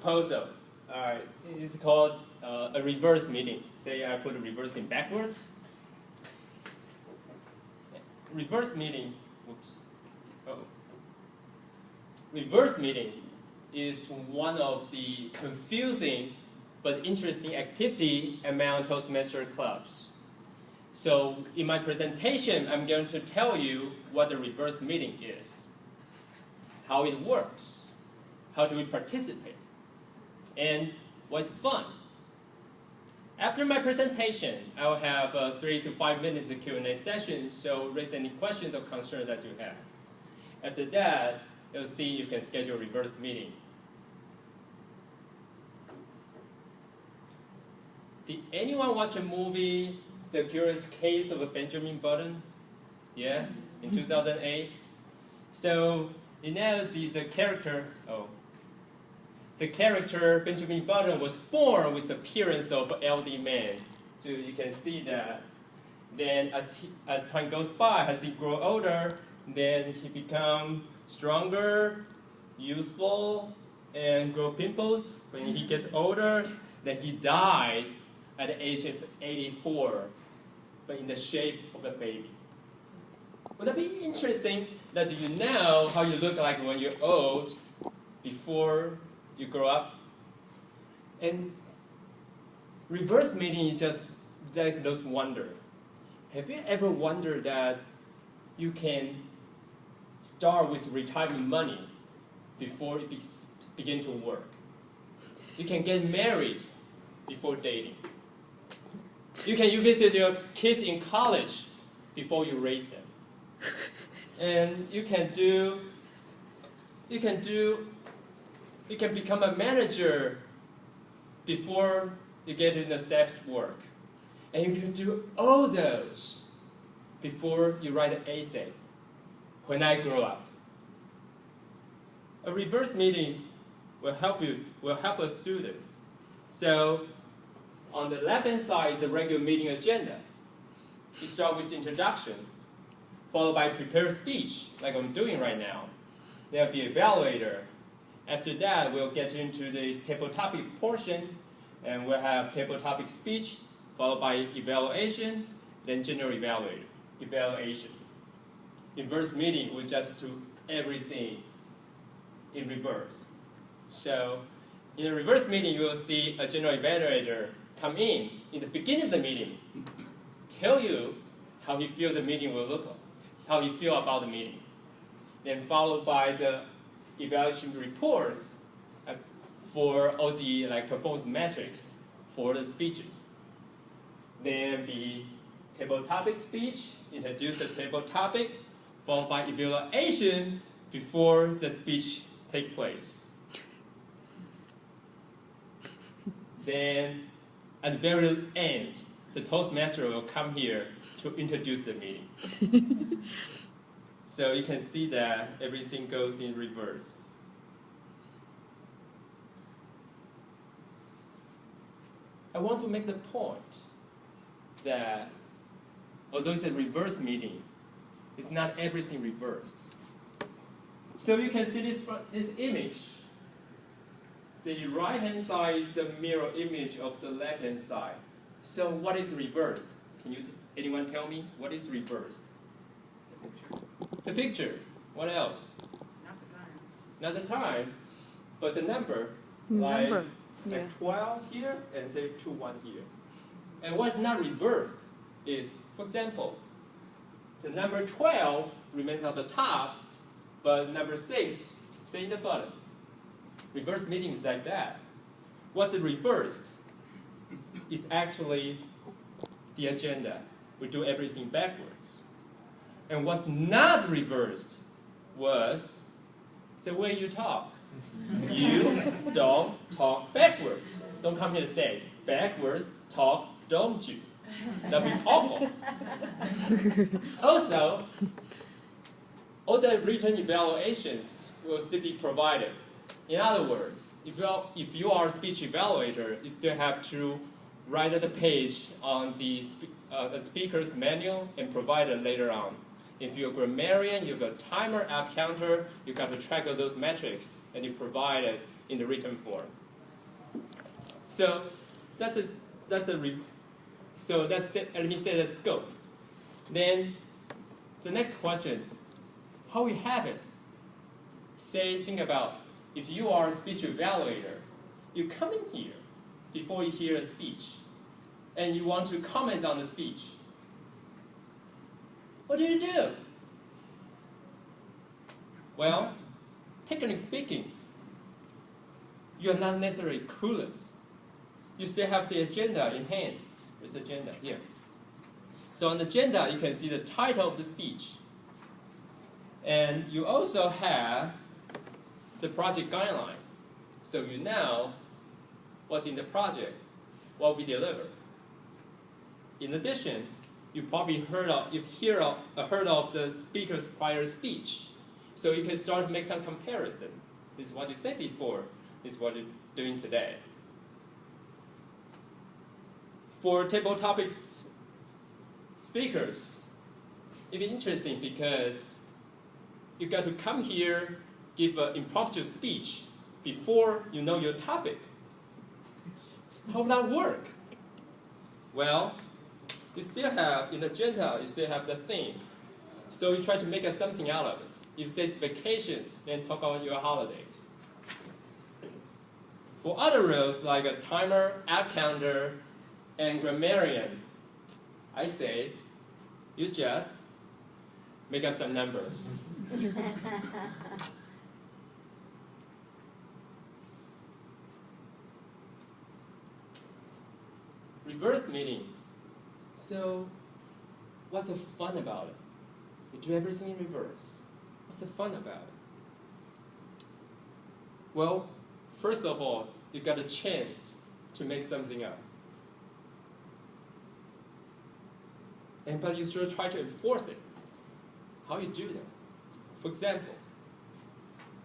proposal. This is called a reverse meeting. Say I put a reverse in backwards. Reverse meeting, oops. Oh. Reverse meeting is one of the confusing but interesting activity among Toastmaster clubs. So in my presentation, I'm going to tell you what the reverse meeting is, how it works, how do we participate, and what's fun. After my presentation, I will have 3 to 5 minutes of Q&A session, so raise any questions or concerns that you have. After that, you'll see you can schedule a reverse meeting. Did anyone watch a movie, The Curious Case of Benjamin Button? Yeah, in 2008? So, you know, the character Benjamin Button was born with the appearance of an elderly man. So you can see that. Then as time goes by, as he grows older, then he becomes stronger, useful, and grow pimples. When he gets older, then he died at the age of 84, but in the shape of a baby. Would that be interesting that you know how you look like when you're old before you grow up? And reverse meeting is just like those wonder. Have you ever wondered that you can start with retirement money before you begin to work? You can get married before dating. You can visit your kids in college before you raise them. And you can become a manager before you get into staff work. And you can do all those before you write an essay, when I grow up. A reverse meeting will help us do this. So on the left-hand side is the regular meeting agenda. You start with introduction, followed by prepared speech, like I'm doing right now. There'll be evaluator. After that, we'll get into the table topic portion, and we'll have table topic speech, followed by evaluation, then general evaluation. Reverse meeting will just do everything in reverse. So in a reverse meeting, you will see a general evaluator come in the beginning of the meeting, tell you how he feels the meeting will look like, how he feel about the meeting. Then followed by the evaluation reports for all the performance metrics for the speeches. Then the table topic speech, introduce the table topic, followed by evaluation before the speech takes place. Then at the very end, the Toastmaster will come here to introduce the meeting. So you can see that everything goes in reverse. I want to make the point that although it's a reverse meeting, it's not everything reversed. So you can see this image. The right-hand side is the mirror image of the left-hand side. So what is reversed? Can anyone tell me what is reversed? The picture. What else? Not the time. Not the time, but the number. Yeah. Like 12 here and say 21 here. And what's not reversed is, for example, the number 12 remains on the top, but number 6 stays in the bottom. Reverse meeting is like that. What's reversed is actually the agenda. We do everything backwards. And what's not reversed was the way you talk. You don't talk backwards. Don't come here to say, backwards talk, don't you? That'd be awful. Also, all the written evaluations will still be provided. In other words, if you are a speech evaluator, you still have to write at the page on the speaker's manual and provide it later on. If you're a grammarian, you've got a timer, app counter, you got to track all those metrics, and you provide it in the written form. So let me say the scope. Then the next question, how we have it. Think about if you are a speech evaluator, you come in here before you hear a speech, and you want to comment on the speech. What do? Well, technically speaking, you are not necessarily clueless. You still have the agenda in hand. There's the agenda here. So on the agenda, you can see the title of the speech. And you also have the project guideline. So you know what's in the project, what we deliver. In addition, you probably heard of the speaker's prior speech. So you can start to make some comparison. This is what you said before. This is what you're doing today. For table topics speakers, it'd be interesting because you got to come here, give an impromptu speech before you know your topic. How would that work? Well, you still have, in the agenda, you still have the theme. So you try to make something out of it. If it says vacation, then talk about your holidays. For other roles, like a timer, app counter, and grammarian, I say, you just make up some numbers. Reverse meeting. So, what's the fun about it? You do everything in reverse. What's the fun about it? Well, first of all, you got a chance to make something up. But you still try to enforce it. How you do that? For example,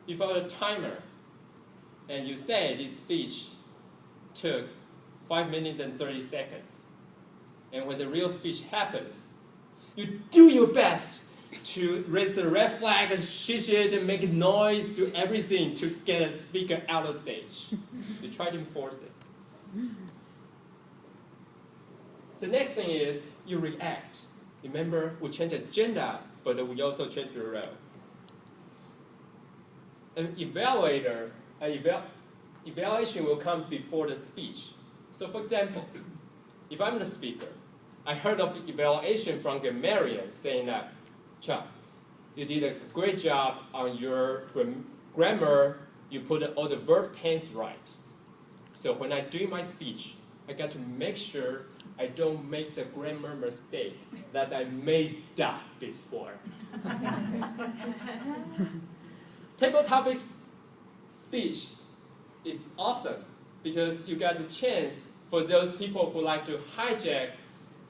if you have a timer and you say this speech took 5 minutes and 30 seconds, and when the real speech happens, you do your best to raise the red flag and shit it and make noise, do everything to get a speaker out of stage. You try to enforce it. The next thing is you react. Remember, we change agenda, but we also change the role. An evaluation will come before the speech. So for example, if I'm the speaker, I heard of evaluation from grammarian saying that, Chuck, you did a great job on your grammar, you put all the verb tense right. So when I do my speech, I got to make sure I don't make the grammar mistake that I made that before. Table topics speech is awesome because you got a chance for those people who like to hijack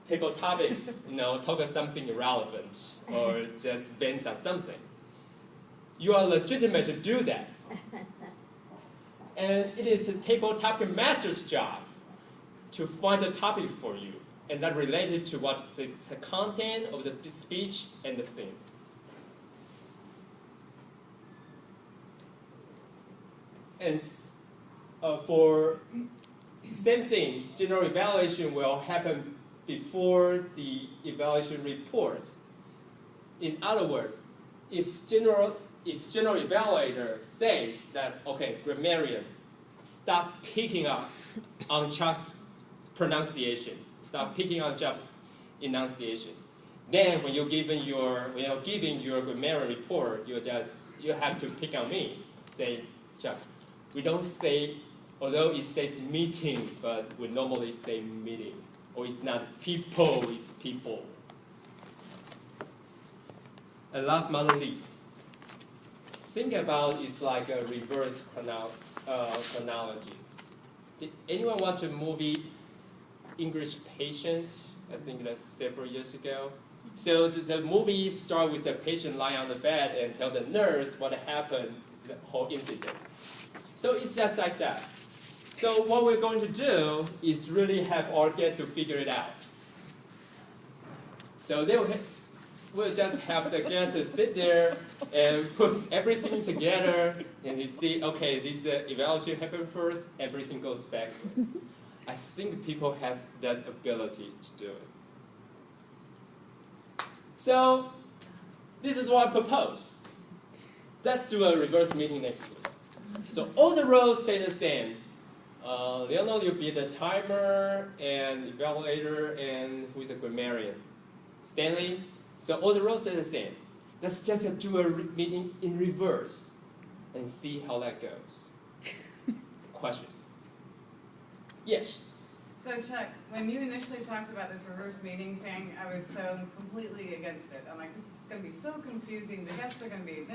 table topics, talk about something irrelevant or just bend on something. You are legitimate to do that. And it is the table topic master's job to find a topic for you, and that related to what the content of the speech and the theme. And for same thing, general evaluation will happen before the evaluation report. In other words, if general evaluator says that, okay, grammarian, stop picking up on Chuck's pronunciation, stop picking on Chuck's enunciation. Then when you're giving your grammarian report, you have to pick on me. Say, Chuck, we don't say, although it says meeting, but we normally say meeting. Or it's not people, it's people. And last but not least, think about it's like a reverse chronology. Did anyone watch a movie, English Patient? I think that's several years ago. So the movie starts with the patient lying on the bed and tell the nurse what happened, the whole incident. So it's just like that. So what we're going to do is really have our guests to figure it out. So they will we'll just have the guests sit there and put everything together, and you see, okay, this evaluation happened first, everything goes backwards. I think people have that ability to do it. So, this is what I propose. Let's do a reverse meeting next week. So all the roles stay the same. Leonel, you'll be the timer and evaluator, and who is a grammarian? Stanley. So all the roles stay the same. Let's just do a meeting in reverse and see how that goes. Question? Yes. So Chuck, when you initially talked about this reverse meeting thing, I was so completely against it. I'm like, this is going to be so confusing. The guests are going to be...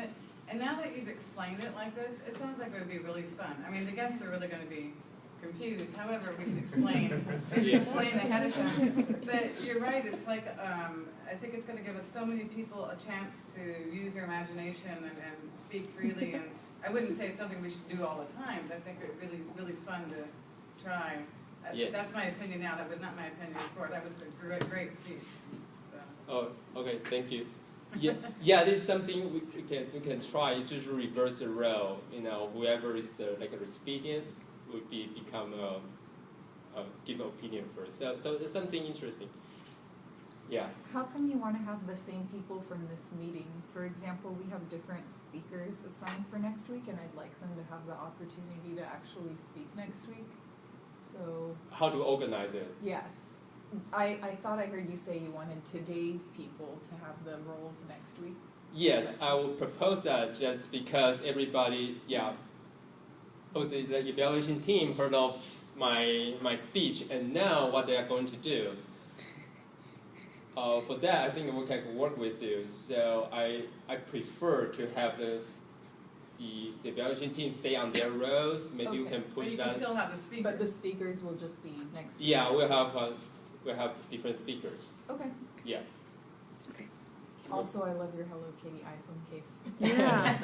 And now that you've explained it like this, it sounds like it would be really fun. I mean, the guests are really going to be confused. However, we can explain ahead of time. But you're right. It's like, I think it's going to give us so many people a chance to use their imagination and speak freely. And I wouldn't say it's something we should do all the time, but I think it's really, really fun to try. Yes. That's my opinion now. That was not my opinion before. That was a great speech. So. Oh, okay. Thank you. Yeah, this is something we can try. Just reverse the role. You know, whoever is like a recipient would become give an opinion first. So it's something interesting. Yeah. How come you want to have the same people from this meeting? For example, we have different speakers assigned for next week, and I'd like them to have the opportunity to actually speak next week. So. How to organize it? Yeah. I thought I heard you say you wanted today's people to have the roles next week. Yes, I will propose that just because everybody, the evaluation team heard of my speech, and now what they are going to do. For that, I think we can work with you. So I prefer to have the evaluation team stay on their roles. Maybe Okay. you can push But you that. can still have the speakers. But the speakers will just be next week. Yeah, we'll have different speakers. Okay. Yeah. Also, I love your Hello Kitty iPhone case. Yeah.